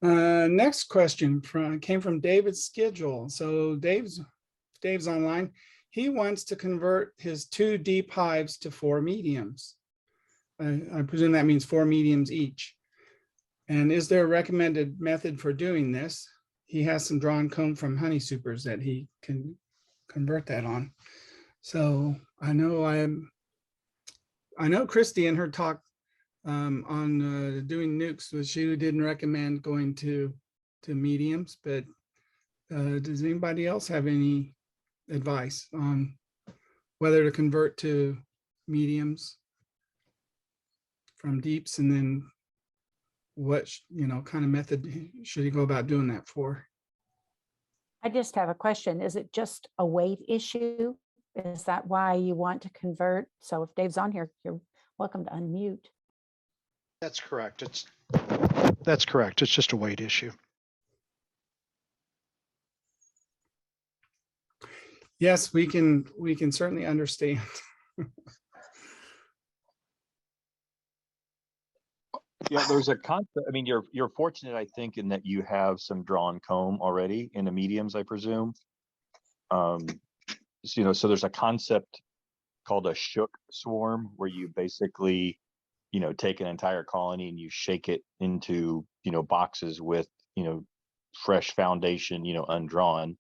Next question came from David Schedule. So Dave's online. He wants to convert his 2 deep hives to 4 mediums. I presume that means 4 mediums each. And is there a recommended method for doing this? He has some drawn comb from Honey Supers that he can convert that on. So I know Christy in her talk on doing nukes, she didn't recommend going to mediums, but does anybody else have any advice on whether to convert to mediums from deeps, and then what kind of method should he go about doing that for? I just have a question. Is it just a weight issue? Is that why you want to convert? So if Dave's on here, you're welcome to unmute. That's correct. That's correct. It's just a weight issue. Yes, we can certainly understand. Yeah, there's a concept. I mean, you're fortunate, I think, in that you have some drawn comb already in the mediums, I presume. So there's a concept called a shook swarm, where you basically, take an entire colony and you shake it into, boxes with, fresh foundation, undrawn.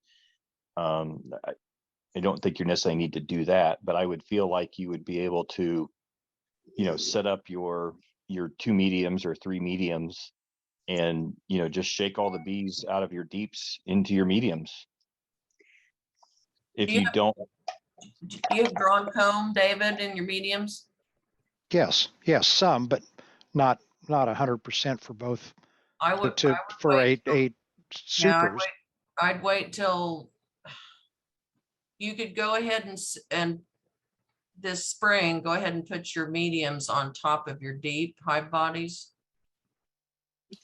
I don't think you necessarily need to do that, but I would feel like you would be able to, set up your 2 mediums or 3 mediums and, just shake all the bees out of your deeps into your mediums. If you don't. Do you have drawn comb, David, in your mediums? Yes, some, but not 100% for both. I would for eight supers. I'd wait till you could go ahead and this spring, go ahead and put your mediums on top of your deep hive bodies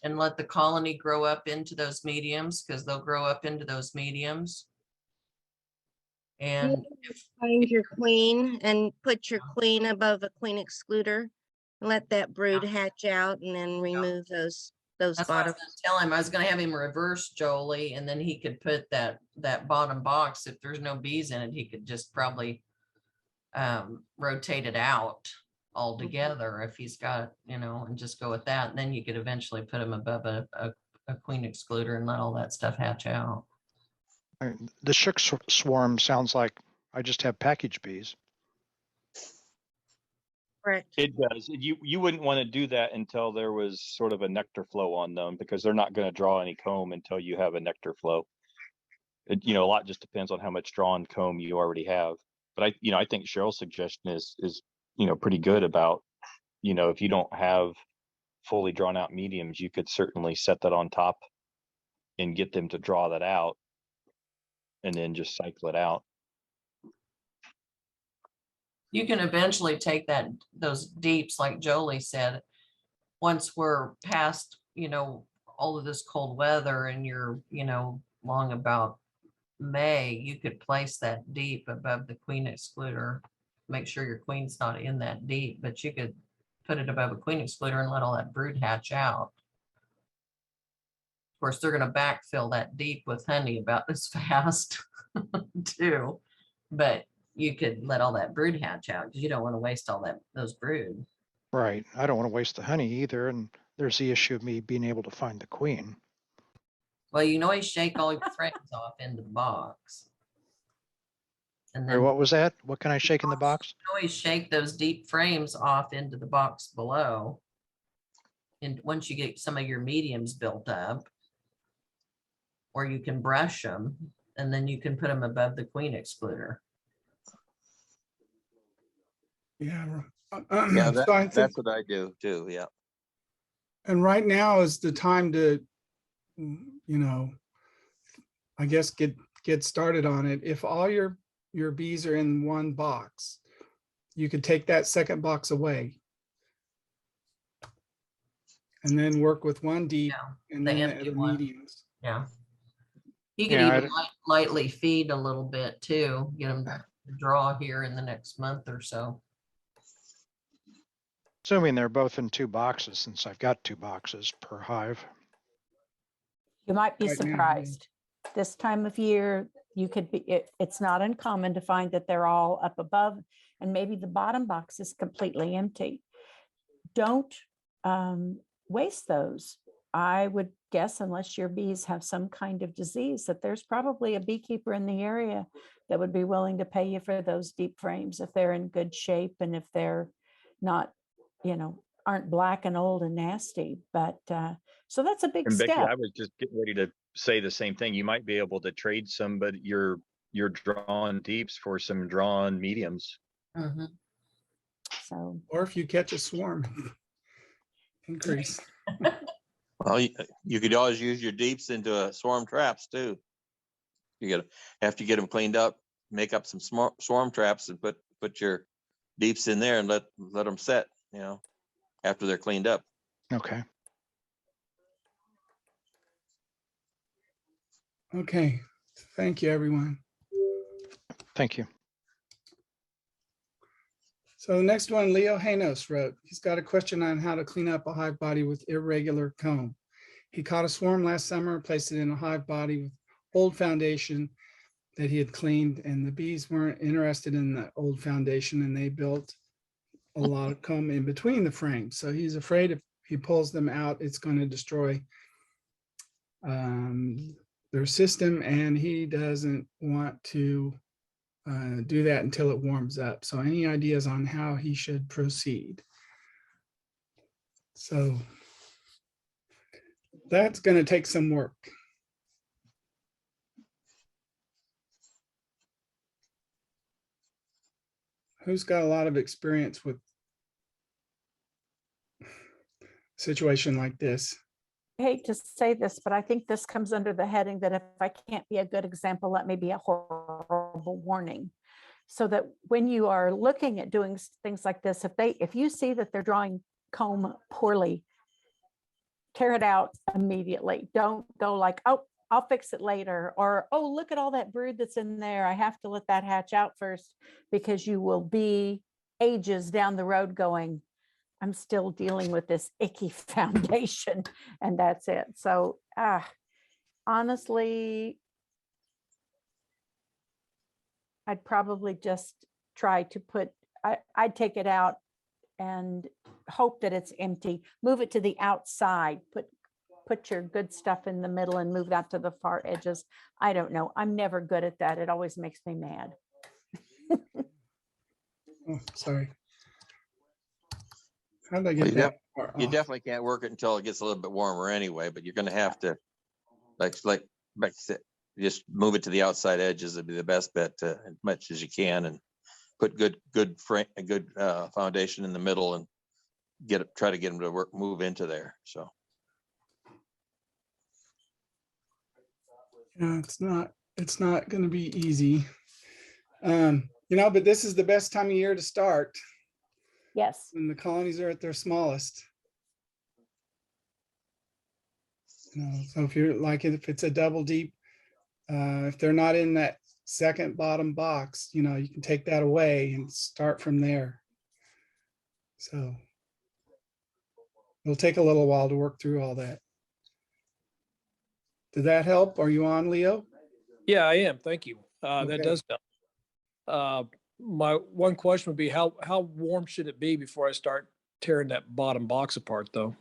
and let the colony grow up into those mediums, because they'll grow up into those mediums. And find your queen and put your queen above a queen excluder and let that brood hatch out, and then remove those that's what I was bottom. gonna tell him. I was going to have him reverse Jolie, and then he could put that bottom box. If there's no bees in it, he could just probably rotate it out altogether if he's got, and just go with that. And then you could eventually put him above a queen excluder and let all that stuff hatch out. The shook swarm sounds like I just have package bees. Correct. It does. You wouldn't want to do that until there was sort of a nectar flow on them, because they're not going to draw any comb until you have a nectar flow. A lot just depends on how much drawn comb you already have. But I think Cheryl's suggestion is pretty good about, if you don't have fully drawn out mediums, you could certainly set that on top and get them to draw that out, and then just cycle it out. You can eventually take those deeps, like Jolie said, once we're past, all of this cold weather, and you're, long about May, you could place that deep above the queen excluder. Make sure your queen's not in that deep, but you could put it above a queen excluder and let all that brood hatch out. Of course, they're going to backfill that deep with honey about as fast too, but you could let all that brood hatch out, because you don't want to waste all those brood. Right. I don't want to waste the honey either. And there's the issue of me being able to find the queen. Well, you can always shake all your frames off into the box. And then What was that? What can I shake in the box? you can always shake those deep frames off into the box below. And once you get some of your mediums built up, or you can brush them, and then you can put them above the queen excluder. Yeah. Yeah, So I think, that's what I do too. Yeah. and right now is the time to, I guess get started on it. If all your bees are in one box, you could take that second box away and then work with one deep and the then the empty other one. mediums. Yeah. You could even lightly feed a little bit too, get them to draw here in the next month or so. Assuming they're both in 2 boxes, since I've got 2 boxes per hive. You might be Right now, yeah. surprised. This time of year, you could be, it's not uncommon to find that they're all up above and maybe the bottom box is completely empty. Don't waste those. I would guess, unless your bees have some kind of disease, that there's probably a beekeeper in the area that would be willing to pay you for those deep frames if they're in good shape and if they're not, aren't black and old and nasty. But so that's a big And Becky, step. I was just getting ready to say the same thing. You might be able to trade some, but your drawn deeps for some drawn mediums. Mhm. So Or if you catch a swarm, increase. Well, you could always use your deeps into swarm traps too. After you get them cleaned up, make up some swarm traps and put your deeps in there and let them set, after they're cleaned up. Okay. Okay, thank you, everyone. Thank you. So the next one, Leo Hanos wrote, he's got a question on how to clean up a hive body with irregular comb. He caught a swarm last summer, placed it in a hive body with old foundation that he had cleaned, and the bees weren't interested in the old foundation and they built a lot of comb in between the frames. So he's afraid if he pulls them out, it's going to destroy their system, and he doesn't want to do that until it warms up. So any ideas on how he should proceed? So that's going to take some work. Who's got a lot of experience with a situation like this? I hate to say this, but I think this comes under the heading that if I can't be a good example, let me be a horrible warning. So that when you are looking at doing things like this, if you see that they're drawing comb poorly, tear it out immediately. Don't go like, oh, I'll fix it later, or, oh, look at all that brood that's in there. I have to let that hatch out first, because you will be ages down the road going, I'm still dealing with this icky foundation, and that's it. So honestly, I'd probably just try to I'd take it out and hope that it's empty, move it to the outside, put your good stuff in the middle and move that to the far edges. I don't know. I'm never good at that. It always makes me mad. Oh, sorry. How did I Well, get that far You off? definitely can't work it until it gets a little bit warmer anyway, but you're going to have to, like Becky said, just move it to the outside edges would be the best bet, as much as you can, and put good foundation in the middle and try to get them to move into there. So Yeah, it's not going to be easy. But this is the best time of year to start Yes. when the colonies are at their smallest. So if you're like, if it's a double deep, if they're not in that second bottom box, you can take that away and start from there. So it'll take a little while to work through all that. Did that help? Are you on, Leo? Yeah, I am. Thank you. Okay. That does help. My one question would be how warm should it be before I start tearing that bottom box apart, though?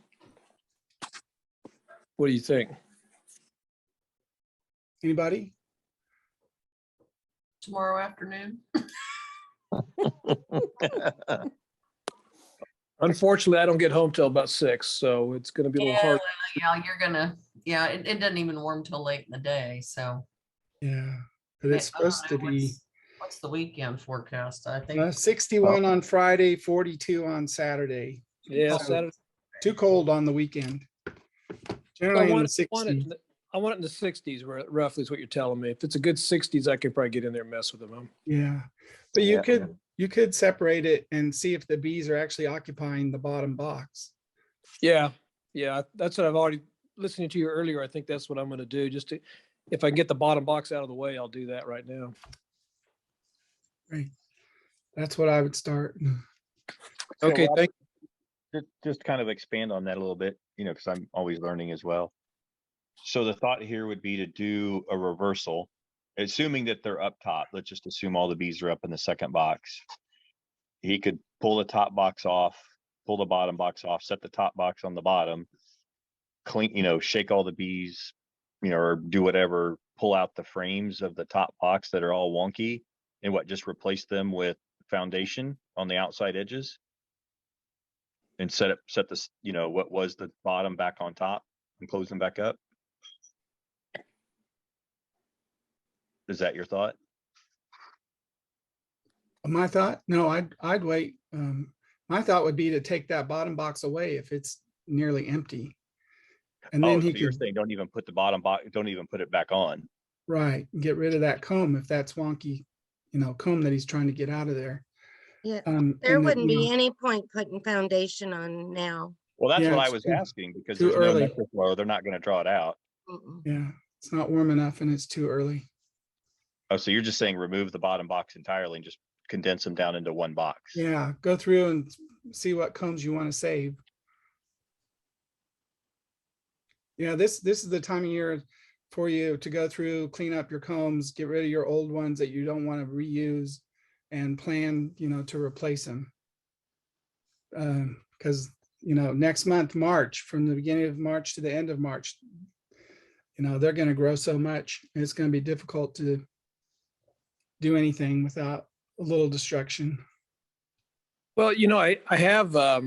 What do you think? Anybody? Tomorrow afternoon. Unfortunately, I don't get home till about 6, so it's going to be a little Yeah, hard. well, you're gonna, it doesn't even warm till late in the day, so. Yeah, but it's supposed to be What's the weekend forecast? I think 61 on Friday, 42 on Saturday. Yeah, So Saturday. too cold on the weekend. Generally in the 60s. I want it in the 60s, roughly is what you're telling me. If it's a good 60s, I could probably get in there and mess with them. Yeah, but you Yeah, could separate it and see if the bees are actually occupying the bottom box. Yeah, that's what I've already listening to you earlier. I think that's what I'm going to do. If I can get the bottom box out of the way, I'll do that right now. Right. That's what I would start. Okay, Rob, thank just kind of expand on that a little bit, because I'm always learning as well. So the thought here would be to do a reversal, assuming that they're up top. Let's just assume all the bees are up in the second box. He could pull the top box off, pull the bottom box off, set the top box on the bottom, clean, shake all the bees, or do whatever, pull out the frames of the top box that are all wonky and just replace them with foundation on the outside edges and set this, what was the bottom back on top and close them back up. Is that your thought? My thought? No, I'd wait. My thought would be to take that bottom box away if it's nearly empty. And then Oh, so he you're could, saying don't even put the bottom box, don't even put it back on. right, get rid of that comb if that's wonky, comb that he's trying to get out of there. Yeah, There there wouldn't be any point putting foundation on now. Well, that's Yeah, what I it's was too- asking, because too there's no early. nectar flow. They're not going to draw it out. Mm-mm. Yeah, it's not warm enough and it's too early. Oh, so you're just saying remove the bottom box entirely and just condense them down into one box. Yeah, go through and see what combs you want to save. Yeah, this is the time of year for you to go through, clean up your combs, get rid of your old ones that you don't want to reuse, and plan, to replace them. Because next month, March, from the beginning of March to the end of March, they're going to grow so much, and it's going to be difficult to do anything without a little destruction. Well, I have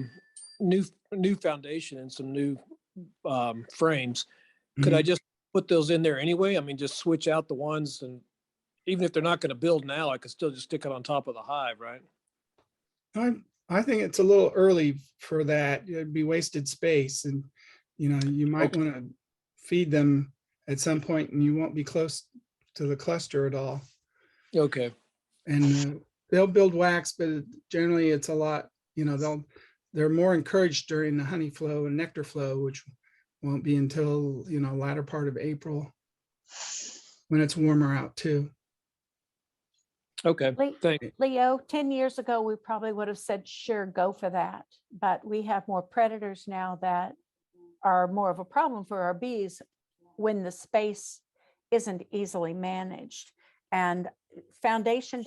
new foundation and some new frames. Could I just put those in there anyway? I mean, just switch out the ones, and even if they're not going to build now, I could still just stick it on top of the hive, right? I think it's a little early for that. It'd be wasted space, and you might want to feed them at some point, and you won't be close to the cluster at all. Okay. And they'll build wax, but generally it's a lot. They're more encouraged during the honey flow and nectar flow, which won't be until latter part of April, when it's warmer out too. Okay. Thanks. Leo, 10 years ago, we probably would have said, sure, go for that. But we have more predators now that are more of a problem for our bees when the space isn't easily managed. And foundation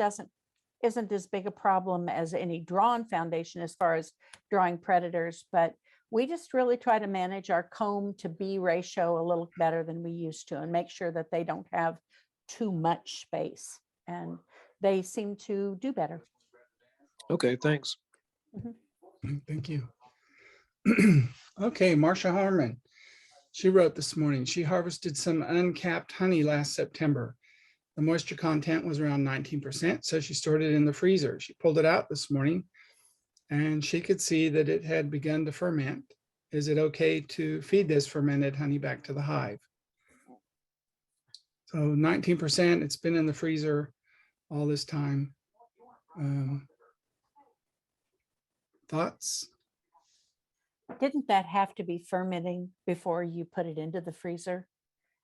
isn't as big a problem as any drawn foundation as far as drawing predators, but we just really try to manage our comb to bee ratio a little better than we used to and make sure that they don't have too much space. And they seem to do better. Okay. Thanks. Thank you. Okay, Marsha Harmon. She wrote this morning, she harvested some uncapped honey last September. The moisture content was around 19%, so she stored it in the freezer. She pulled it out this morning and she could see that it had begun to ferment. Is it okay to feed this fermented honey back to the hive? So 19%, it's been in the freezer all this time. Thoughts? Didn't that have to be fermenting before you put it into the freezer?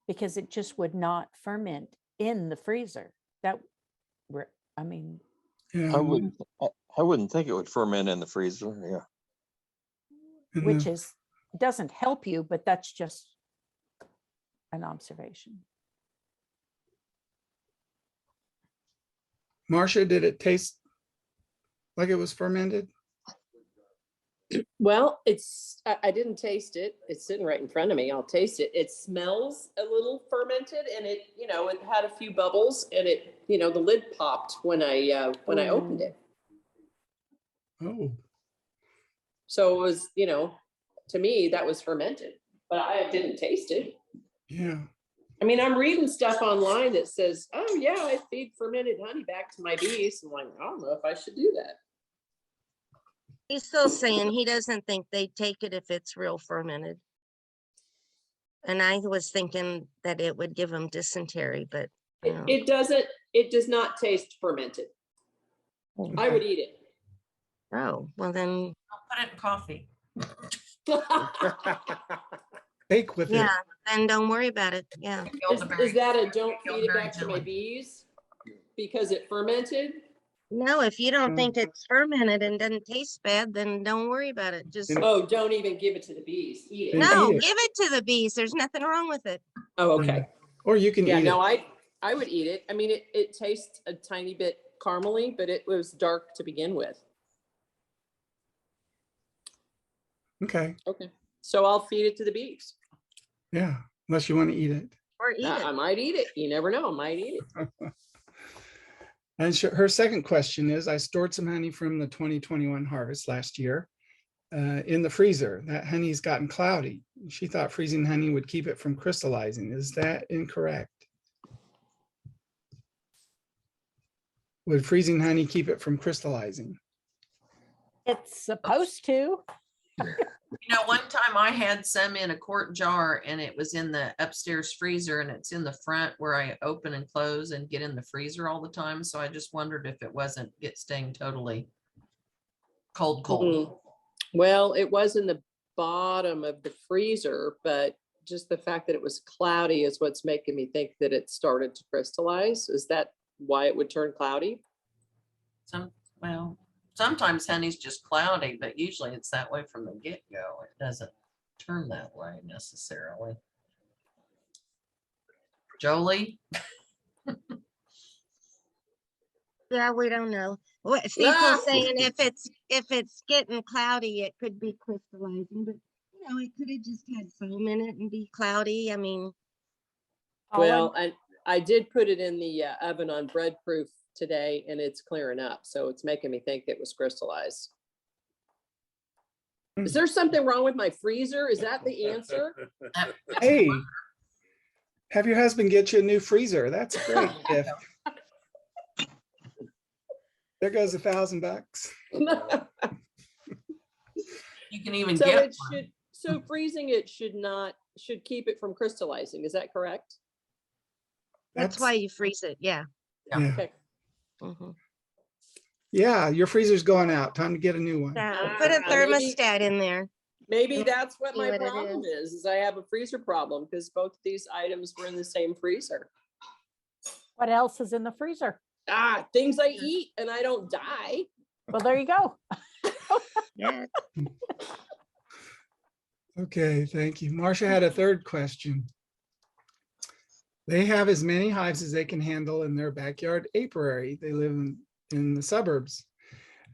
Because it just would not ferment in the freezer. I wouldn't think it would ferment in the freezer. Yeah. Which doesn't help you, but that's just an observation. Marcia, did it taste like it was fermented? Well, I didn't taste it. It's sitting right in front of me. I'll taste it. It smells a little fermented, and it had a few bubbles, and the lid popped when I opened it. Oh, So it was, to me, that was fermented, but I didn't taste it. yeah. I mean, I'm reading stuff online that says, oh yeah, I feed fermented honey back to my bees. I'm like, I don't know if I should do that. He's still saying he doesn't think they take it if it's real fermented. And I was thinking that it would give him dysentery, but It does not taste fermented. I would eat it. oh, well then, I'll put it in coffee. Bake with it. yeah, then don't worry about it. Yeah. Is that a don't feed it back to my Elderberry bees because it fermented? No, if you don't Mm. think it's fermented and doesn't taste bad, then don't worry about it. Just, And- Oh, don't even give it to the bees. Eat it. And no, eat it. give it to the bees. There's nothing wrong with it. Oh, okay. Or you can Yeah, eat no, it. I would eat it. I mean, it tastes a tiny bit caramely, but it was dark to begin with. Okay, Okay. So I'll feed it to the bees. yeah, unless you want to eat it. Or eat I it. might eat it. You never know. I might eat it. And her second question is, I stored some honey from the 2021 harvest last year in the freezer. That honey's gotten cloudy. She thought freezing honey would keep it from crystallizing. Is that incorrect? Would freezing honey keep it from crystallizing? It's supposed to. You know, one time I had some in a quart jar and it was in the upstairs freezer and it's in the front where I open and close and get in the freezer all the time. So I just wondered if it wasn't staying totally cold. Mm. Well, it was in the bottom of the freezer, but just the fact that it was cloudy is what's making me think that it started to crystallize. Is that why it would turn cloudy? Well, sometimes honey's just cloudy, but usually it's that way from the get-go. It doesn't turn that way necessarily. Jolie? Yeah, we don't know. What Cecil's Ah! saying, if it's getting cloudy, it could be crystallizing, but you know, it could have just had foam in it and be cloudy. I mean, Well, and I did put it in the oven on bread proof today and it's clearing up. So it's making me think it was crystallized. Is there something wrong with my freezer? Is that the answer? Hey, have your husband get you a new freezer. That's a great gift. There goes $1,000. You can even So get it should, freezing it should keep it from crystallizing. Is that correct? that's why you freeze it. Yeah. Yeah. Okay. Mhm. Yeah, your freezer's going out. Time to get a new one. Yeah, put a maybe- thermostat in there. Maybe that's what See my what it problem is I have a freezer problem because both these items were in the same freezer. What else is in the freezer? Things I eat and I don't die. Well, there you go. Yeah. Okay, thank you. Marcia had a third question. They have as many hives as they can handle in their backyard apiary. They live in the suburbs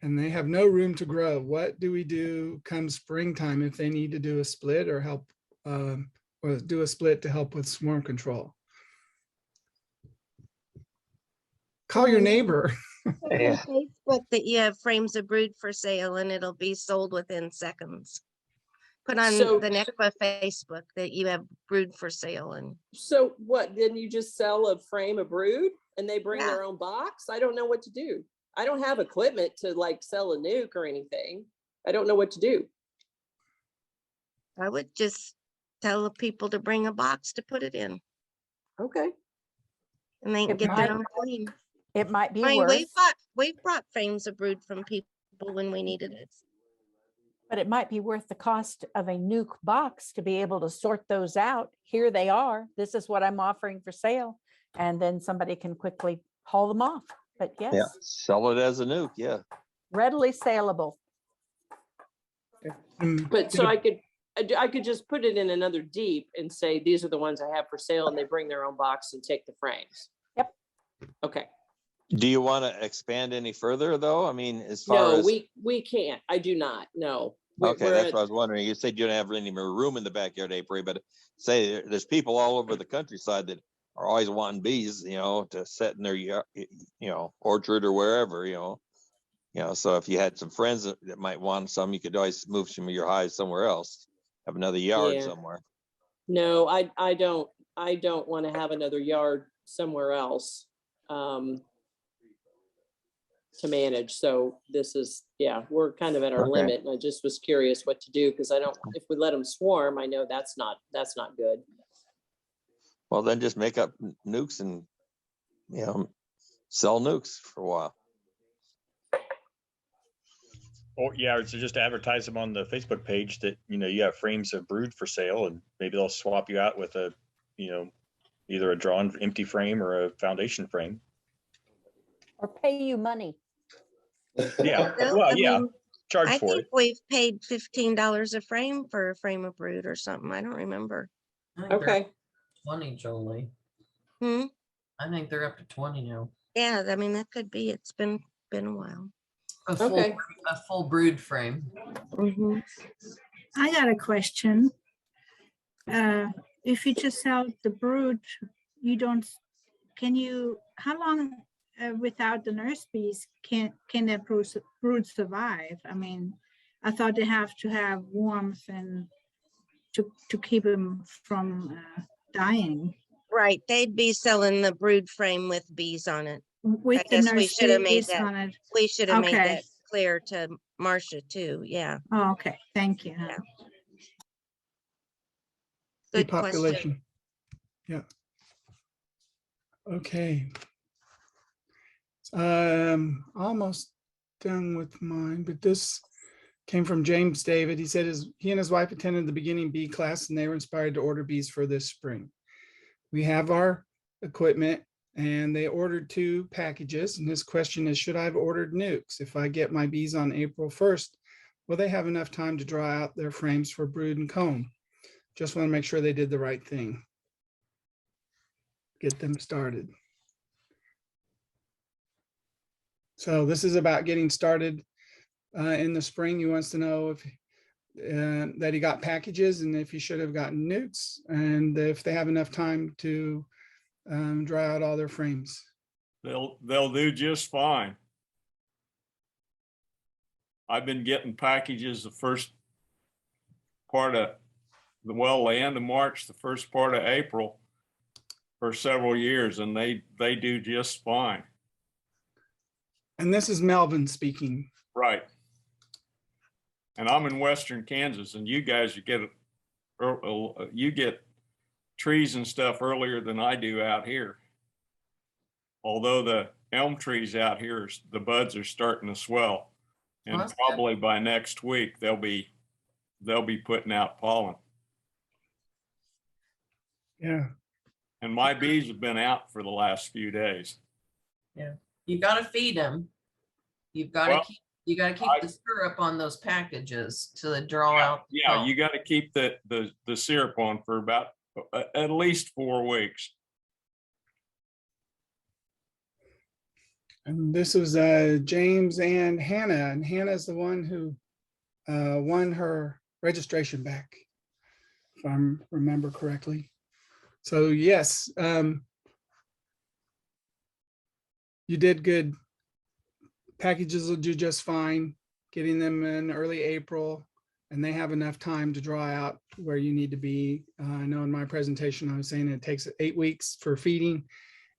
and they have no room to grow. What do we do come springtime if they need to do a split or help or do a split to help with swarm control? Call your neighbor. Put on Facebook that you have frames of brood for sale and it'll be sold within seconds. Put on So- the NEKBA Facebook that you have brood for sale and So what, didn't you just sell a frame of brood and they bring Yeah. their own box? I don't know what to do. I don't have equipment to like sell a nuke or anything. I don't know what to do. I would just tell the people to bring a box to put it in Okay. and they can It get might- their own queen. It might be I mean, worth, we've brought frames of brood from people when we needed it. but it might be worth the cost of a nuke box to be able to sort those out. Here they are. This is what I'm offering for sale. And then somebody can quickly haul them off. But Yeah, yes, sell it as a nuke, yeah. readily saleable. But so I could just put it in another deep and say, these are the ones I have for sale and they bring their own box and take the frames. Yep. Okay. Do you want to expand any further though? I mean, as far No, as, we can't. I do not. No. okay, We're that's at- what I was wondering. You said you don't have any more room in the backyard apiary, but say there's people all over the countryside that are always wanting bees, to set in their, orchard or wherever, so if you had some friends that might want some, you could always move some of your hives somewhere else, have another yard Yeah. somewhere. No, I don't want to have another yard somewhere else to manage. So this is, we're kind of at our Okay. limit. And I just was curious what to do because if we let them swarm, I know that's not good. Well, then just make up nukes and, sell nukes for a while. Or or to just advertise them on the Facebook page that, you have frames of brood for sale and maybe they'll swap you out with a, either a drawn empty frame or a foundation frame. Or pay you money. Yeah, Well, well, I yeah, mean, charge I for think it. we've paid $15 a frame for a frame of brood or something. I don't remember. I think they're up Okay. to 20, Jolie. Hmm? I think they're up to 20 now. Yeah, I mean, that could be. It's been a while. Okay. A full brood frame. Mhm. I got a question. If you just sell the brood, you don't, how long without the nurse bees can that brood survive? I mean, I thought they have to have warmth and to keep them from dying. Right. They'd be selling the brood frame with bees on it. With I the guess we nurse should have made bees that. on it. We should have made Okay. that clear to Marcia too. Yeah. Oh, okay, thank you. Yeah. Bee Good question. population. Yeah. Okay. Almost done with mine, but this came from James David. He said he and his wife attended the beginning bee class and they were inspired to order bees for this spring. We have our equipment and they ordered 2 packages. And his question is, should I have ordered nukes? If I get my bees on April 1st, will they have enough time to dry out their frames for brood and comb? Just want to make sure they did the right thing. Get them started. So this is about getting started in the spring. He wants to know if that he got packages and if he should have gotten nukes and if they have enough time to dry out all their frames. They'll do just fine. I've been getting packages the first part of the end of March, the first part of April for several years, and they do just fine. And this is Melvin speaking. Right. And I'm in Western Kansas, and you guys you get trees and stuff earlier than I do out here. Although the elm trees out here, the buds are starting to swell, and That's good. probably by next week they'll be putting out pollen. Yeah. And my bees have been out for the last few days. Yeah. You got to feed them. You've got to Well, keep the syrup on those packages to the draw out. Yeah, you got to keep the syrup on for about at least 4 weeks. And this was James and Hannah, and Hannah's the one who won her registration back, if I remember correctly. So yes, you did good. Packages will do just fine, getting them in early April, and they have enough time to draw out where you need to be. I know in my presentation, I was saying it takes 8 weeks for feeding,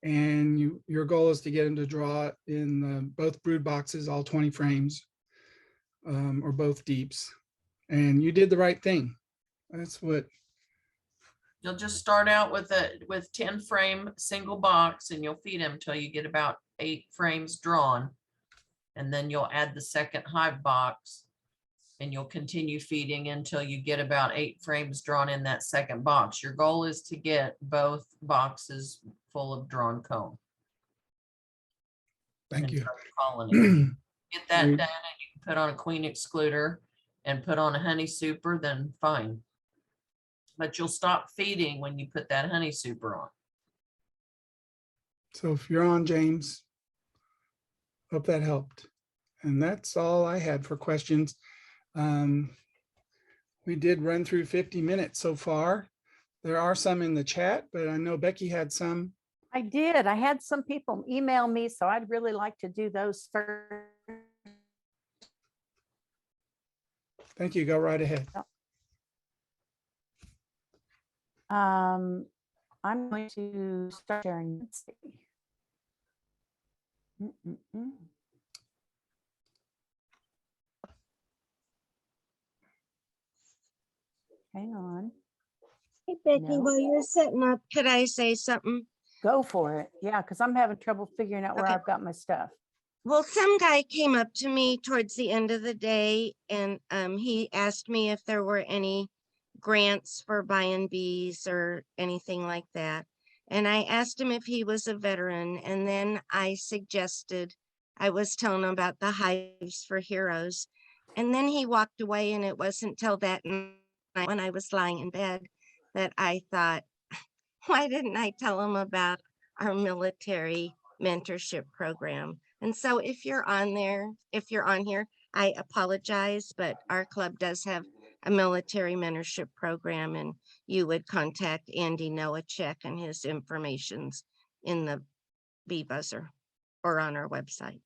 and your goal is to get them to draw in both brood boxes, all 20 frames, or both deeps. And you did the right thing. That's what. You'll just start out with 10 frame single box, and you'll feed them until you get about 8 frames drawn. And then you'll add the second hive box and you'll continue feeding until you get about 8 frames drawn in that second box. Your goal is to get both boxes full of drawn comb. Thank you. Get that done and you can put on a queen excluder and put on a honey super, then fine. But you'll stop feeding when you put that honey super on. So if you're on, James, hope that helped. And that's all I had for questions. We did run through 50 minutes so far. There are some in the chat, but I know Becky had some. I did. I had some people email me, so I'd really like to do those first. Thank you. Go right ahead. I'm going to start sharing. Let's see. Hang on. Hey, Becky, No. while you're setting up, could I say something? Go for it. Yeah, because I'm having trouble figuring out where Okay. I've got my stuff. Well, some guy came up to me towards the end of the day and he asked me if there were any grants for buying bees or anything like that. And I asked him if he was a veteran, and then I I was telling him about the hives for heroes. And then he walked away, and it wasn't till that night when I was lying in bed that I thought, why didn't I tell him about our military mentorship program? And so if you're on here, I apologize, but our club does have a military mentorship program, and you would contact Andy Nowacek, and his information's in the bee buzzer or on our website.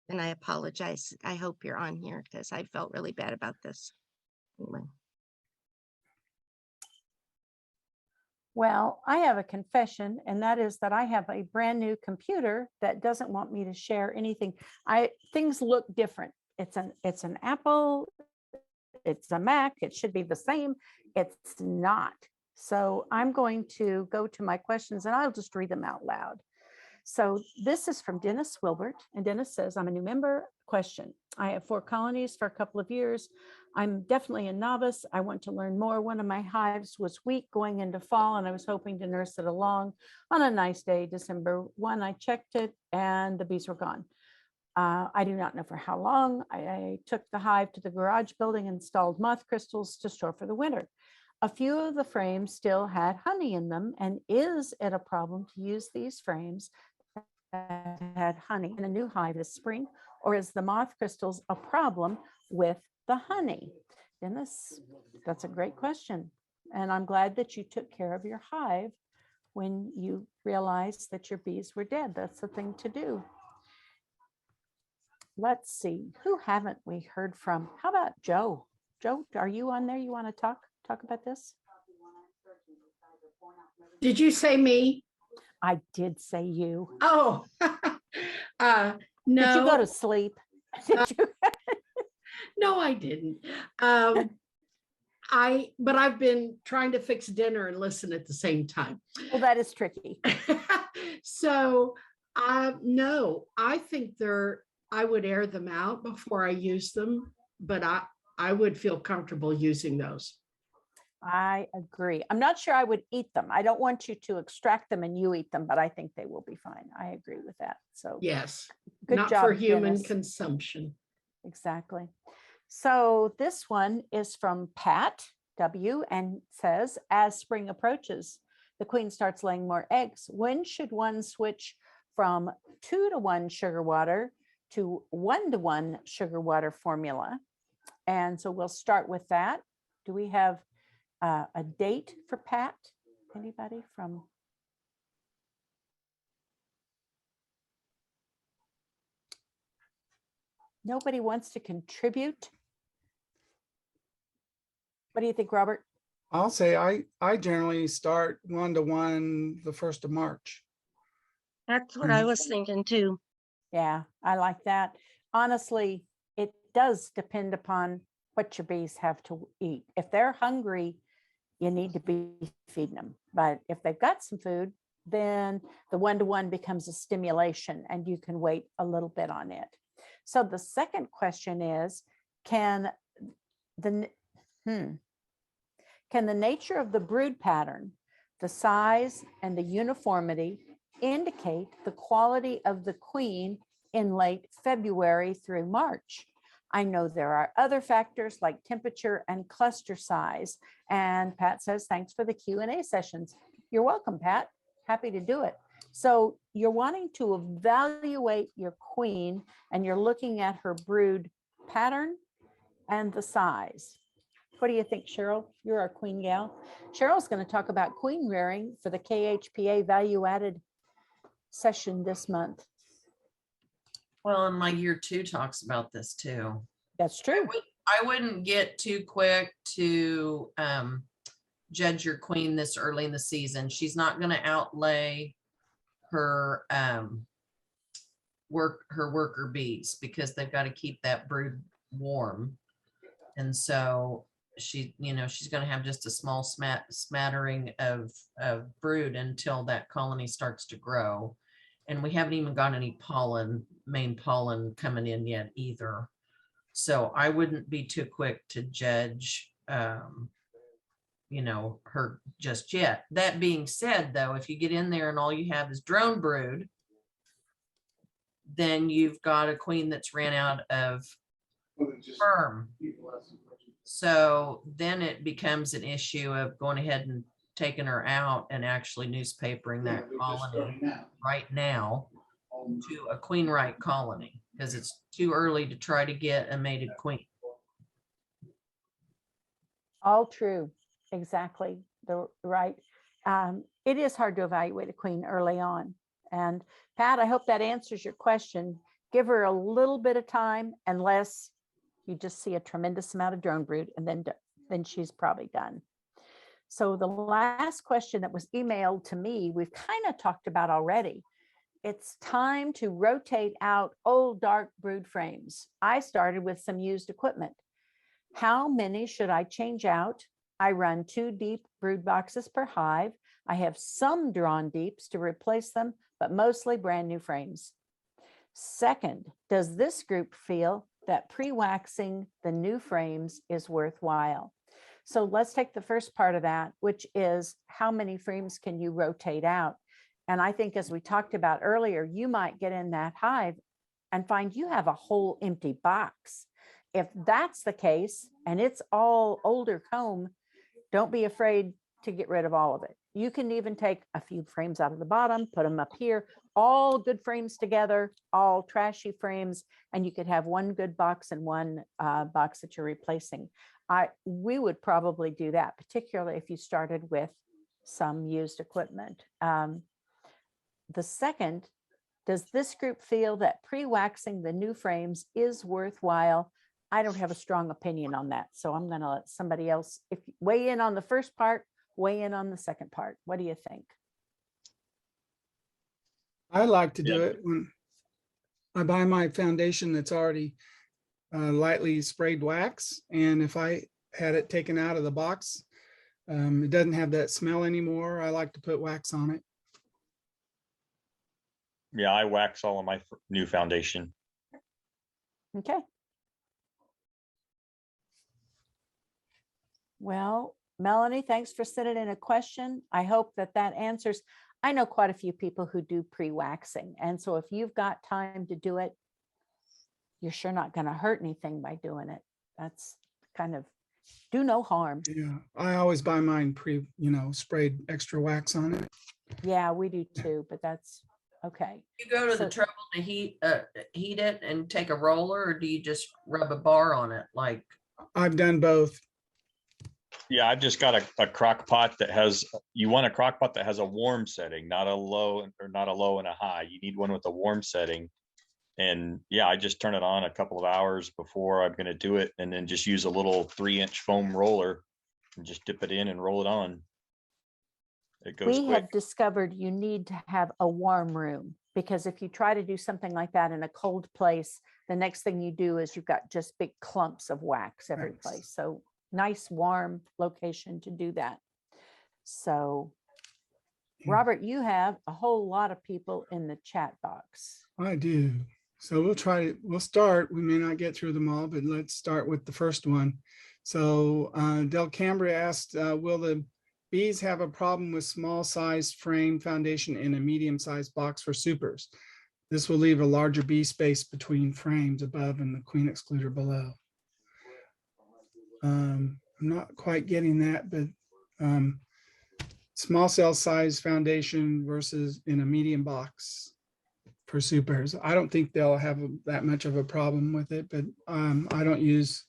And I apologize. I hope you're on here because I felt really bad about this. Anyway. Well, I have a confession, and that is that I have a brand new computer that doesn't want me to share anything. Things look different. It's an Apple, it's a Mac, it should be the same. It's not. So I'm going to go to my questions and I'll just read them out loud. So this is from Dennis Wilbert, and Dennis says, I'm a new member. Question: I have 4 colonies for a couple of years. I'm definitely a novice. I want to learn more. One of my hives was weak going into fall, and I was hoping to nurse it along. On a nice day, December 1, I checked it and the bees were gone. I do not know for how long. I took the hive to the garage building, installed moth crystals to store for the winter. A few of the frames still had honey in them, and is it a problem to use these frames that had honey in a new hive this spring, or is the moth crystals a problem with the honey? Dennis, that's a great question. And I'm glad that you took care of your hive when you realized that your bees were dead. That's the thing to do. Let's see, who haven't we heard from? How about Joe? Joe, are you on there? You want to talk about this? Did you say me? I did say you. Oh, no. Did you go to sleep? Did you? No, I didn't. But I've been trying to fix dinner and listen at the same time. Well, that is tricky. So, no, I think I would air them out before I use them, but I would feel comfortable using those. I agree. I'm not sure I would eat them. I don't want you to extract them and you eat them, but I think they will be fine. I agree with that. So yes, good not job, for human Dennis. consumption. Exactly. So this one is from Pat W. and says, as spring approaches, the queen starts laying more eggs. When should one switch from 2-to-1 sugar water to 1-to-1 sugar water formula? And so we'll start with that. Do we have a date for Pat? Anybody from? Nobody wants to contribute? What do you think, Robert? I'll say I generally start 1-to-1 the 1st of March. That's what I was thinking too. Yeah, I like that. Honestly, it does depend upon what your bees have to eat. If they're hungry, you need to be feeding them. But if they've got some food, then the 1-to-1 becomes a stimulation and you can wait a little bit on it. So the second question is, can the nature of the brood pattern, the size and the uniformity indicate the quality of the queen in late February through March? I know there are other factors like temperature and cluster size. And Pat says, thanks for the Q&A sessions. You're welcome, Pat. Happy to do it. So you're wanting to evaluate your queen and you're looking at her brood pattern and the size. What do you think, Cheryl? You're our queen gal. Cheryl's going to talk about queen rearing for the KHPA value added session this month. Well, and my year 2 talks about this too. That's true. I wouldn't get too quick to judge your queen this early in the season. She's not going to outlay her worker bees because they've got to keep that brood warm. And so she's going to have just a small smattering of brood until that colony starts to grow. And we haven't even got any main pollen coming in yet either. So I wouldn't be too quick to judge, her just yet. That being said, though, if you get in there and all you have is drone brood, then you've got a queen that's ran out of sperm. So then it becomes an issue of going ahead and taking her out and actually newspapering that colony right now to a queen right colony, because it's too early to try to get a mated queen. All true, exactly, the right. It is hard to evaluate a queen early on. And Pat, I hope that answers your question. Give her a little bit of time, unless you just see a tremendous amount of drone brood, and then she's probably done. So the last question that was emailed to me, we've kind of talked about already. It's time to rotate out old dark brood frames. I started with some used equipment. How many should I change out? I run 2 deep brood boxes per hive. I have some drawn deeps to replace them, but mostly brand new frames. Second, does this group feel that pre-waxing the new frames is worthwhile? So let's take the first part of that, which is how many frames can you rotate out? And I think, as we talked about earlier, you might get in that hive and find you have a whole empty box. If that's the case, and it's all older comb, don't be afraid to get rid of all of it. You can even take a few frames out of the bottom, put them up here, all good frames together, all trashy frames, and you could have one good box and one box that you're replacing. We would probably do that, particularly if you started with some used equipment. The second, does this group feel that pre-waxing the new frames is worthwhile? I don't have a strong opinion on that, so I'm going to let somebody else weigh in on the first part, weigh in on the second part. What do you think? I like to do it when I buy my foundation that's already lightly sprayed wax. And if I had it taken out of the box, it doesn't have that smell anymore. I like to put wax on it. Yeah, I wax all of my new foundation. Okay. Well, Melanie, thanks for sending in a question. I hope that answers. I know quite a few people who do pre-waxing. And so if you've got time to do it, you're sure not going to hurt anything by doing it. That's kind of do no harm. Yeah, I always buy mine sprayed extra wax on it. Yeah, we do too, but that's okay. You go to the trouble to heat it and take a roller, or do you just rub a bar on it? Like, I've done both. Yeah, I've just got a crock pot that has, you want a crock pot that has a warm setting, not a low and a high. You need one with a warm setting. And yeah, I just turn it on a couple of hours before I'm going to do it, and then just use a little 3-inch foam roller and just dip it in and roll it on. It goes quick. We have discovered you need to have a warm room, because if you try to do something like that in a cold place, the next thing you do is you've got just big clumps of wax every place. So nice warm location to do that. So Robert, you have a whole lot of people in the chat box. I do. So we'll start. We may not get through them all, but let's start with the first one. So Del Cambria asked, will the bees have a problem with small sized frame foundation in a medium sized box for supers? This will leave a larger bee space between frames above and the queen excluder below. I'm not quite getting that, but small cell size foundation versus in a medium box for supers. I don't think they'll have that much of a problem with it, but I don't use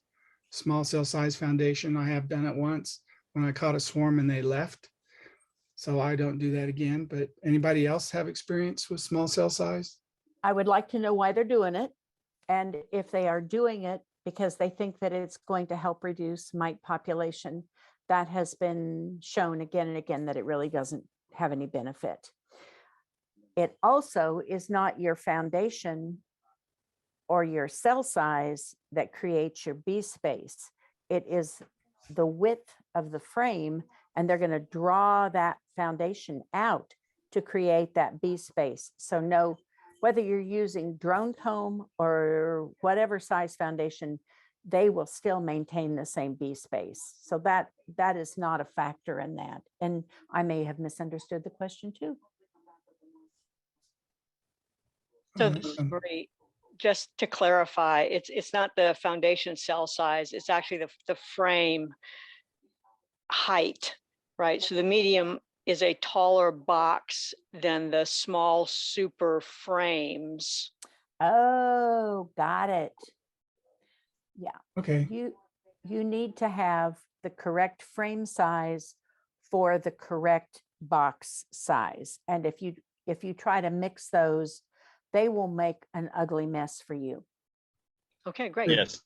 small cell size foundation. I have done it once when I caught a swarm and they left. So I don't do that again, but anybody else have experience with small cell size? I would like to know why they're doing it. And if they are doing it because they think that it's going to help reduce mite population, that has been shown again and again that it really doesn't have any benefit. It also is not your foundation or your cell size that creates your bee space. It is the width of the frame, and they're going to draw that foundation out to create that bee space. So no, whether you're using drone comb or whatever size foundation, they will still maintain the same bee space. So that is not a factor in that. And I may have misunderstood the question too. So just to clarify, it's not the foundation cell size, it's actually the frame height, right? So the medium is a taller box than the small super frames. Oh, got it. Yeah. Okay. You need to have the correct frame size for the correct box size. And if you try to mix those, they will make an ugly mess for you. Okay, great. Yes,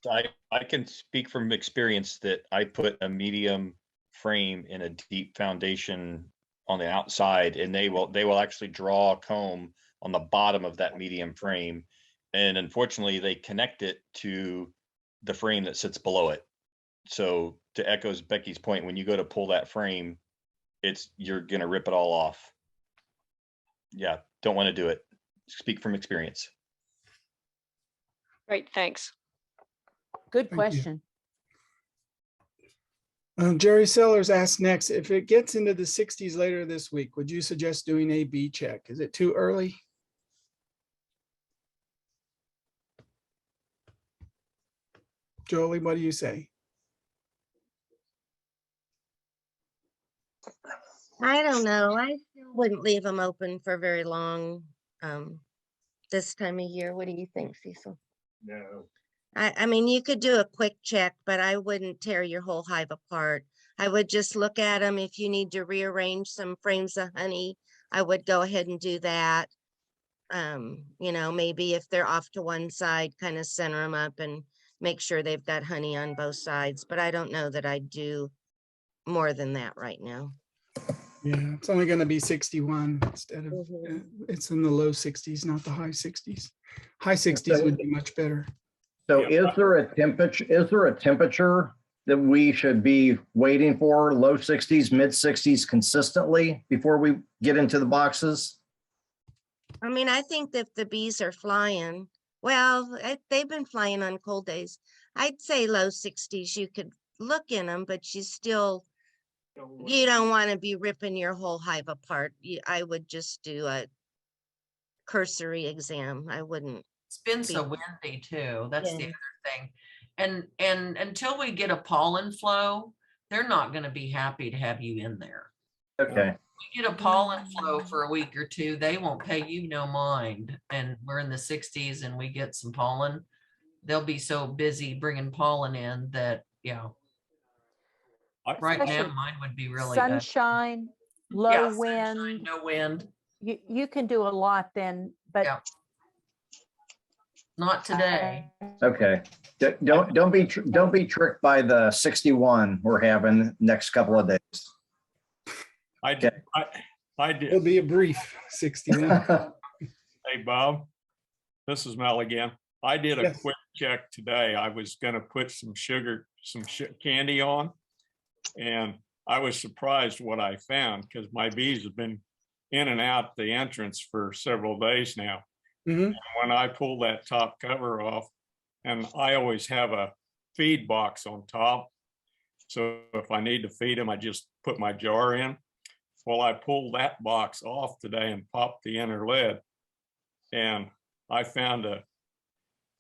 I can speak from experience that I put a medium frame in a deep foundation on the outside, and they will actually draw a comb on the bottom of that medium frame. And unfortunately, they connect it to the frame that sits below it. So to echo Becky's point, when you go to pull that frame, you're gonna rip it all off. Yeah, don't want to do it. Speak from experience. Great, thanks. Good Thank you. question. Jerry Sellers asked next, if it gets into the 60s later this week, would you suggest doing a bee check? Is it too early? Jolie, what do you say? I don't know. I still wouldn't leave them open for very long this time of year. What do you think, Cecil? No. I mean, you could do a quick check, but I wouldn't tear your whole hive apart. I would just look at them. If you need to rearrange some frames of honey, I would go ahead and do that. You know, maybe if they're off to one side, kind of center them up and make sure they've got honey on both sides. But I don't know that I'd do more than that right now. Yeah, it's only going to be 61 instead of, Mhm. it's in the low 60s, not the high 60s. High 60s would be much better. So Yeah. is there a temperature that we should be waiting for, low 60s, mid 60s consistently before we get into the boxes? I mean, I think that if the bees are flying, well, they've been flying on cold days. I'd say low 60s, you could look in them, but you don't want to be ripping your whole hive apart. I would just do a cursory exam. I wouldn't. It's been so windy too. That's the Yeah. other thing. And until we get a pollen flow, they're not going to be happy to have you in there. Okay. We get a pollen flow for a week or two, they won't pay you no mind. And we're in the 60s and we get some pollen. They'll be so busy bringing pollen in that, yeah. Right now, mine would be really good. Sunshine, low Yeah, wind. sunshine, no wind. You can do a lot then, but Yeah. Not today. Okay. Don't be tricked by the 61 we're having next couple of days. I did. It'll be a brief 61. Hey, Bob, this is Mel again. I did a Yes. quick check today. I was going to put some candy on, and I was surprised what I found because my bees have been in and out the entrance for several days now. Mhm. And when I pull that top cover off, and I always have a feed box on top, so if I need to feed them, I just put my jar in. Well, I pulled that box off today and popped the inner lid, and I found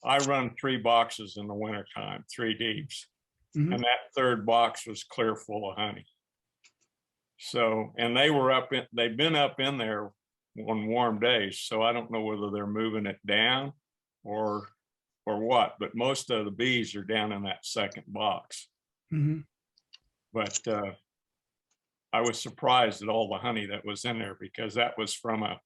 I run 3 boxes in the wintertime, 3 deeps, Mhm. and that third box was clear full of honey. So, and they've been up in there on warm days, so I don't know whether they're moving it down or what, but most of the bees are down in that second box. Mhm. But I was surprised at all the honey that was in there because that was from a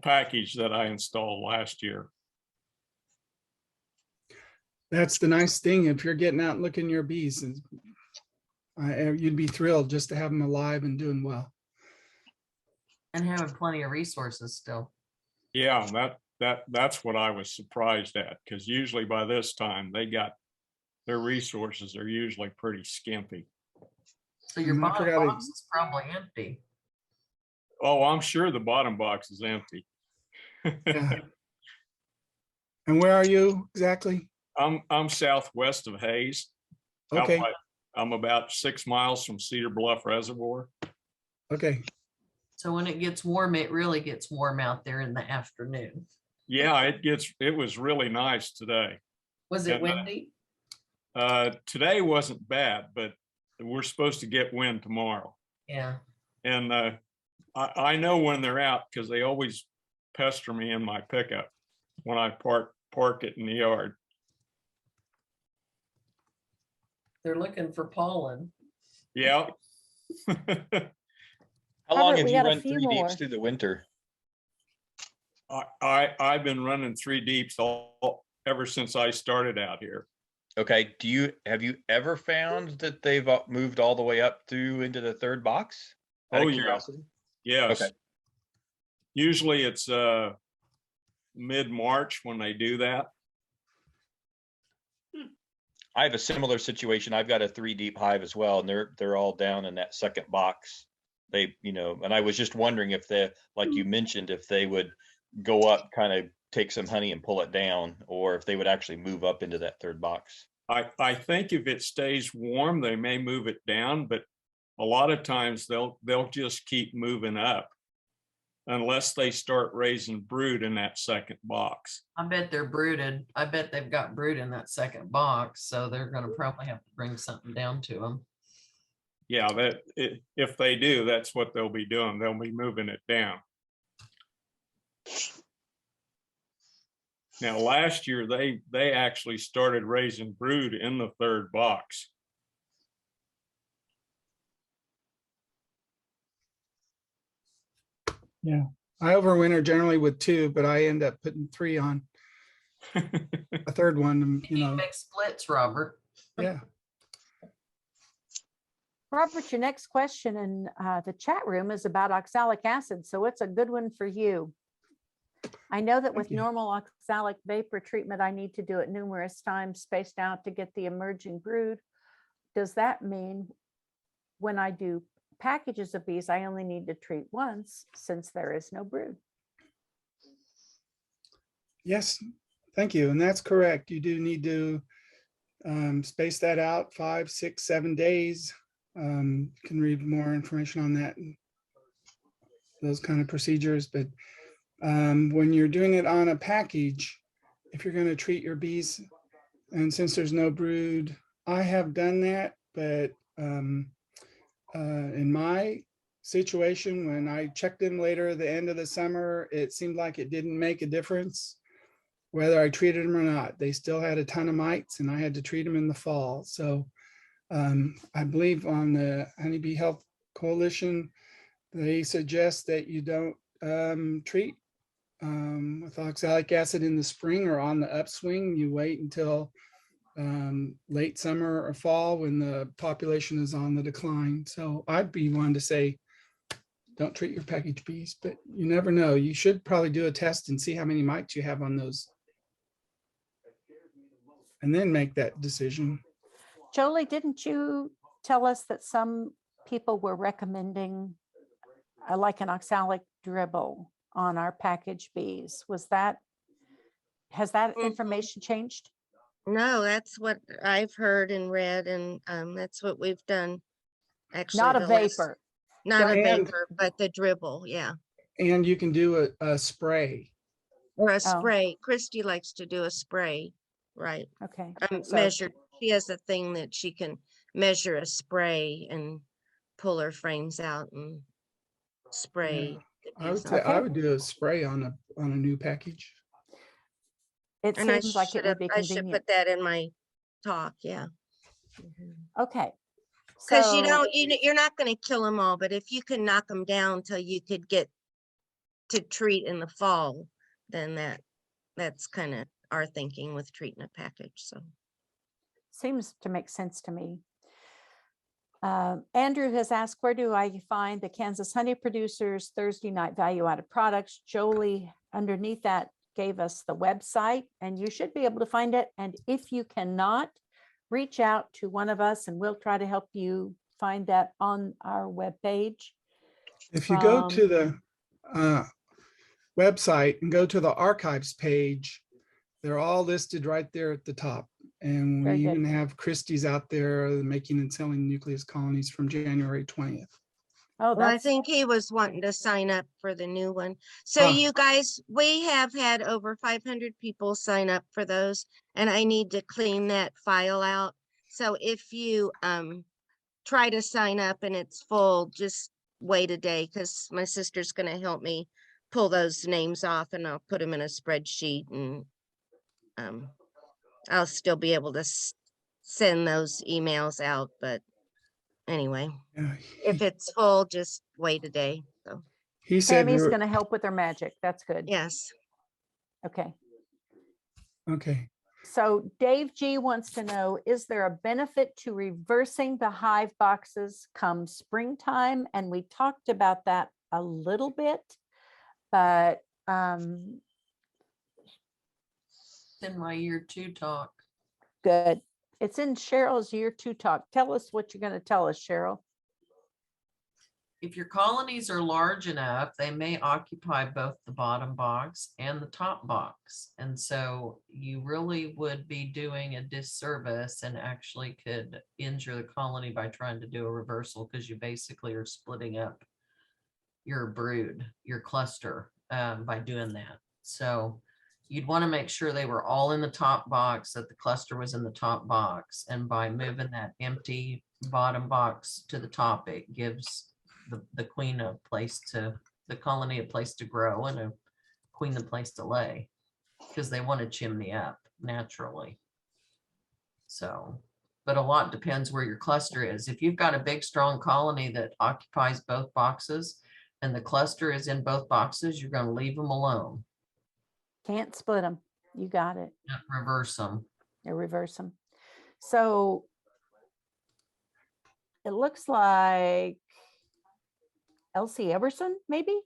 package that I installed last year. That's the nice thing. If you're getting out and looking at your bees, you'd be thrilled just to have them alive and doing well. And having plenty of resources still. Yeah, that's what I was surprised at, because usually by this time their resources are usually pretty skimpy. So your And I bottom forgot box is probably empty. Oh, I'm sure the bottom box is empty. Yeah. And where are you exactly? I'm southwest of Hayes. Okay. I'm about 6 miles from Cedar Bluff Reservoir. Okay. So when it gets warm, it really gets warm out there in the afternoon. Yeah, it was really nice today. Was it And, windy? Today wasn't bad, but we're supposed to get wind tomorrow. Yeah. And I know when they're out because they always pester me in my pickup when I park it in the yard. They're looking for pollen. Yeah. How long Robert, have we you got a run few three more. deeps through the winter? I've been running 3 deeps ever since I started out here. Okay. Have you ever found that they've moved all the way up through into the third box? Out Oh, of yeah. curiosity? Yes. Okay. Usually it's mid-March when they do that. I have a similar situation. I've got a 3 deep hive as well, and they're all down in that second box. They, and I was just wondering if like you mentioned, if they would go up, kind of take some honey and pull it down, or if they would actually move up into that third box. I think if it stays warm, they may move it down, but a lot of times they'll just keep moving up unless they start raising brood in that second box. I bet they're brooded. I bet they've got brood in that second box. So they're going to probably have to bring something down to them. Yeah, if they do, that's what they'll be doing. They'll be moving it down. Now, last year, they actually started raising brood in the third box. Yeah. I overwinter generally with 2, but I end up putting 3 on. A third one, Make splits, Robert. Yeah. Robert, your next question in the chat room is about oxalic acid, so it's a good one for you. I know that with you. normal oxalic vapor treatment, I need to do it numerous times spaced out to get the emerging brood. Does that mean when I do packages of bees, I only need to treat once since there is no brood? Yes, thank you. And that's correct. You do need to space that out 5, 6, 7 days. You can read more information on that, and those kind of procedures. But when you're doing it on a package, if you're going to treat your bees, and since there's no brood, I have done that. But in my situation, when I checked them later at the end of the summer, it seemed like it didn't make a difference whether I treated them or not. They still had a ton of mites, and I had to treat them in the fall. So I believe on the Honeybee Health Coalition, they suggest that you don't treat with oxalic acid in the spring or on the upswing. You wait until late summer or fall when the population is on the decline. So I'd be one to say, don't treat your package bees, but you never know. You should probably do a test and see how many mites you have on those, and then make that decision. Jolie, didn't you tell us that some people were recommending like an oxalic dribble on our package bees? Has that information changed? No, that's what I've heard and read, and that's what we've done. Actually, Not a the last- vapor. not a And- vapor, but the dribble, yeah, And you can do a spray. or a Oh. spray. Christy likes to do a spray, right? Okay. So- Measure. She has a thing that she can measure a spray and pull her frames out and spray. the I would bees say on. I would do a spray on a new package. It And I seems like it would be I should convenient. put that in my talk, yeah. Okay. Because you So- don't, you're not going to kill them all, but if you can knock them down till you could get to treat in the fall, then that's kind of our thinking with treating a package. So Seems to make sense to me. Andrew has asked, where do I find the Kansas Honey Producers Thursday night value-added products? Jolie, underneath that, gave us the website, and you should be able to find it. And if you cannot, reach out to one of us and we'll try to help you find that on our webpage. If you go to the website and go to the archives page, they're all listed right there at the top. And we Very good. even have Christie's out there making and selling nucleus colonies from January 20th. Oh, Well, I that's, think he was wanting to sign up for the new one. So Huh. you guys, we have had over 500 people sign up for those, and I need to clean that file out. So if you try to sign up and it's full, just wait a day, because my sister's gonna help me pull those names off, and I'll put them in a spreadsheet, and I'll still be able to send those emails out, but anyway, Yeah, if it's full, just wait a day. So, he said, Tammy's going to help with her magic. That's good. yes. Okay. okay. So Dave G wants to know, is there a benefit to reversing the hive boxes come springtime? And we talked about that a little bit, but In my year 2 talk. good. It's in Cheryl's year 2 talk. Tell us what you're going to tell us, Cheryl. If your colonies are large enough, they may occupy both the bottom box and the top box. And so you really would be doing a disservice and actually could injure the colony by trying to do a reversal, because you basically are splitting up your brood, your cluster, by doing that. So you'd want to make sure they were all in the top box, that the cluster was in the top box. And by moving that empty bottom box to the top, it gives the queen a place to, the colony a place to grow, and a queen a place to lay, because they want to chimney up naturally. So, but a lot depends where your cluster is. If you've got a big, strong colony that occupies both boxes and the cluster is in both boxes, you're going to leave them alone. Can't split them. You got it. Not reverse them. Or reverse them. So it looks like Elsie Everson, maybe?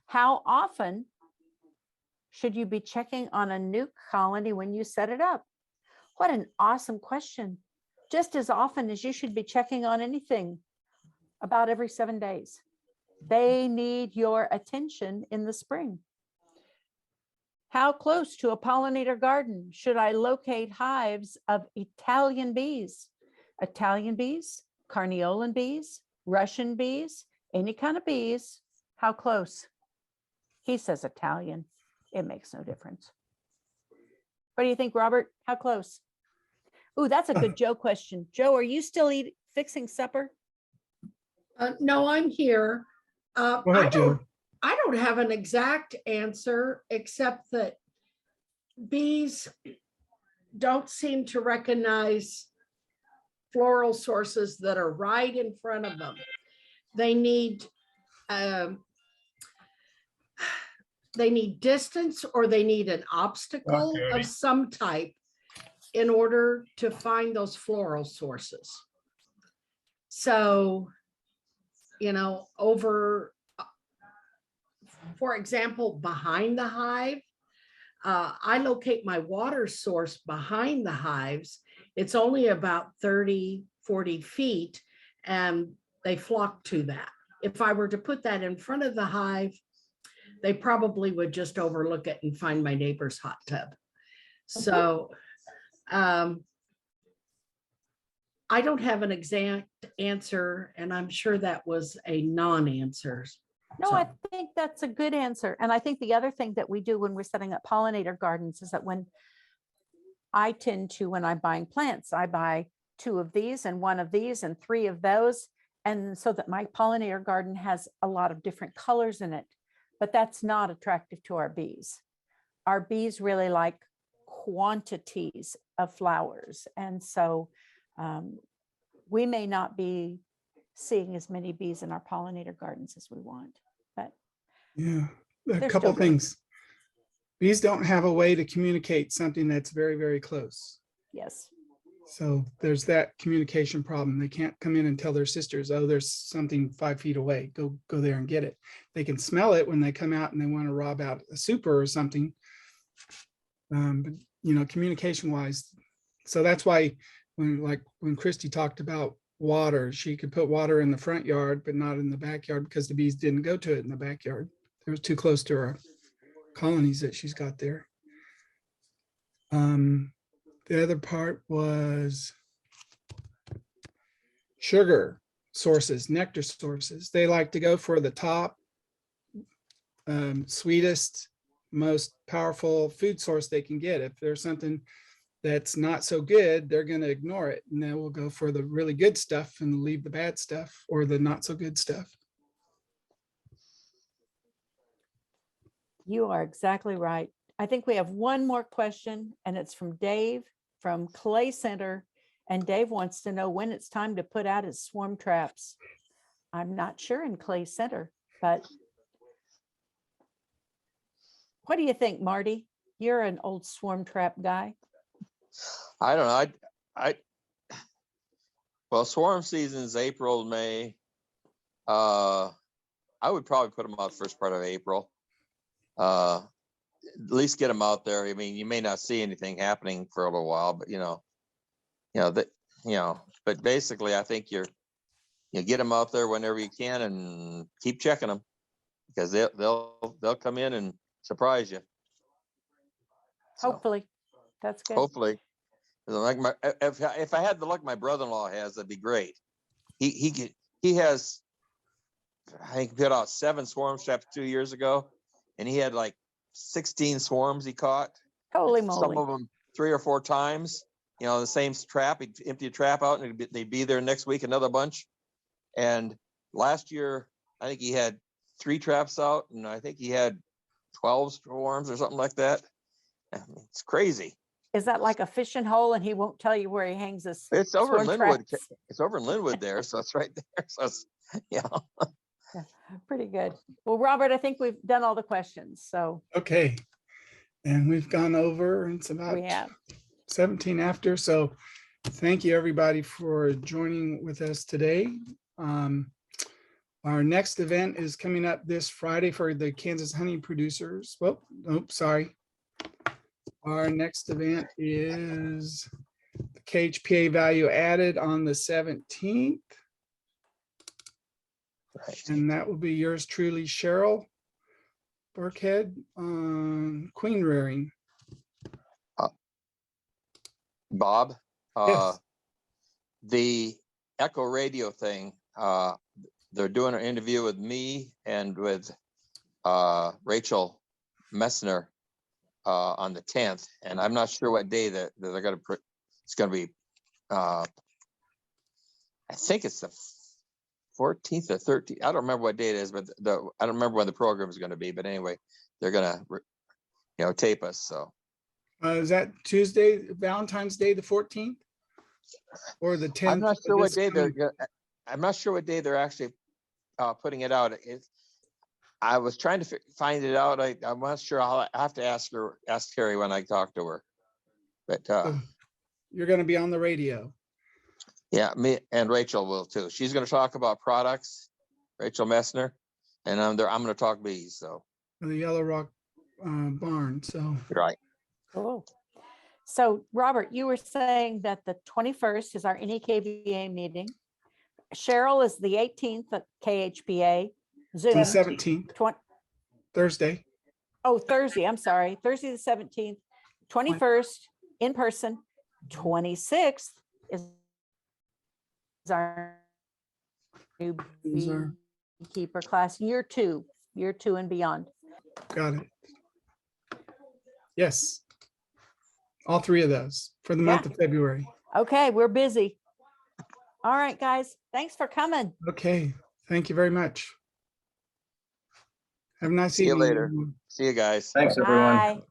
How often should you be checking on a new colony when you set it up? What an awesome question. Just as often as you should be checking on anything, about every 7 days. They need your attention in the spring. How close to a pollinator garden should I locate hives of Italian bees? Italian bees, Carniolan bees, Russian bees, any kind of bees. How close? He says Italian. It makes no difference. What do you think, Robert? How close? Ooh, that's a good Joe question. Joe, are you still fixing supper? No, I'm here. Go ahead, Joe. I don't have an exact answer, except that bees don't seem to recognize floral sources that are right in front of them. They need distance, or they need an obstacle of some type in order to find those floral sources. So, you know, for example, behind the hive, I locate my water source behind the hives. It's only about 30, 40 feet, and they flock to that. If I were to put that in front of the hive, they probably would just overlook it and find my neighbor's hot tub. So I don't have an exact answer, and I'm sure that was a non-answer. No, I think that's a good answer. And I think the other thing that we do when we're setting up pollinator gardens is that when I I'm buying plants, I buy 2 of these and 1 of these and 3 of those. And so that my pollinator garden has a lot of different colors in it, but that's not attractive to our bees. Our bees really like quantities of flowers. And so we may not be seeing as many bees in our pollinator gardens as we want, but yeah, a they're couple still good. things. Bees don't have a way to communicate something that's very, very close. Yes. So there's that communication problem. They can't come in and tell their sisters, oh, there's something 5 feet away. Go there and get it. They can smell it when they come out and they want to rob out a super or something. But you know, communication wise. So that's why when Christy talked about water, she could put water in the front yard, but not in the backyard, because the bees didn't go to it in the backyard. It was too close to her colonies that she's got there. The other part was sugar. sources, nectar sources. They like to go for the top, sweetest, most powerful food source they can get. If there's something that's not so good, they're going to ignore it, and then we'll go for the really good stuff and leave the bad stuff or the not so good stuff. You are exactly right. I think we have one more question, and it's from Dave from Clay Center. And Dave wants to know when it's time to put out his swarm traps. I'm not sure in Clay Center, but what do you think, Marty? You're an old swarm trap guy. I don't know. Well, swarm season is April, May. I would probably put them out first part of April. At least get them out there. I mean, you may not see anything happening for a little while, but but basically I think you get them out there whenever you can and keep checking them, because they'll come in and surprise you. So, Hopefully, that's good. hopefully, like if I had the luck my brother-in-law has, that'd be great. He has, I think, put out 7 swarm traps 2 years ago, and he had like 16 swarms he caught. Holy moly. Some of them 3 or 4 times. The same trap. He'd empty a trap out, and they'd be there next week, another bunch. And last year, I think he had 3 traps out, and I think he had 12 swarms or something like that. I mean, it's crazy. Is that like a fishing hole, and he won't tell you where he hangs his It's over in swarm Linwood. traps? It's over in Linwood there, so it's right there. So it's, Yeah, pretty good. Well, Robert, I think we've done all the questions. So Okay. And we've gone over, and it's about we have. 17 after. So thank you everybody for joining with us today. Our next event is coming up this Friday for the Kansas honey producers. Well, oops, sorry. Our next event is the KHPA value added on the 17th. right. And that will be yours truly, Cheryl Burkhead on queen rearing. Bob, Yes. the Echo Radio thing, they're doing an interview with me and with Rachel Messner on the 10th, and I'm not sure what day that they're going to. It's going to be. I think it's the 14th or 13th. I don't remember what day it is, but I don't remember when the program is going to be. But anyway, they're going to, tape us. So. Is that Tuesday, Valentine's Day, the 14th? Or the 10th? I'm not sure what day coming- I'm not sure what day they're actually putting it out. I was trying to find it out. I'm not sure. I'll have to ask Carrie when I talk to her. But You're going to be on the radio. yeah, me and Rachel will too. She's going to talk about products, Rachel Messner, and I'm going to talk bees. So The Yellow Rock barn. So right. Cool. So Robert, you were saying that the 21st is our NEKBA meeting. Cheryl is the 18th at KHPA. Zoom. the 17th, 20, Thursday. oh, Thursday. I'm sorry. Thursday the 17th, 21st in person. 26th is our new These are- beekeeper class, year 2 and beyond. Got it. Yes. All 3 of those for the month of February. Okay, we're busy. All right, guys. Thanks for coming. Okay. Thank you very much. Have a nice See you evening. later. everyone. See you guys. Thanks, everyone. Bye.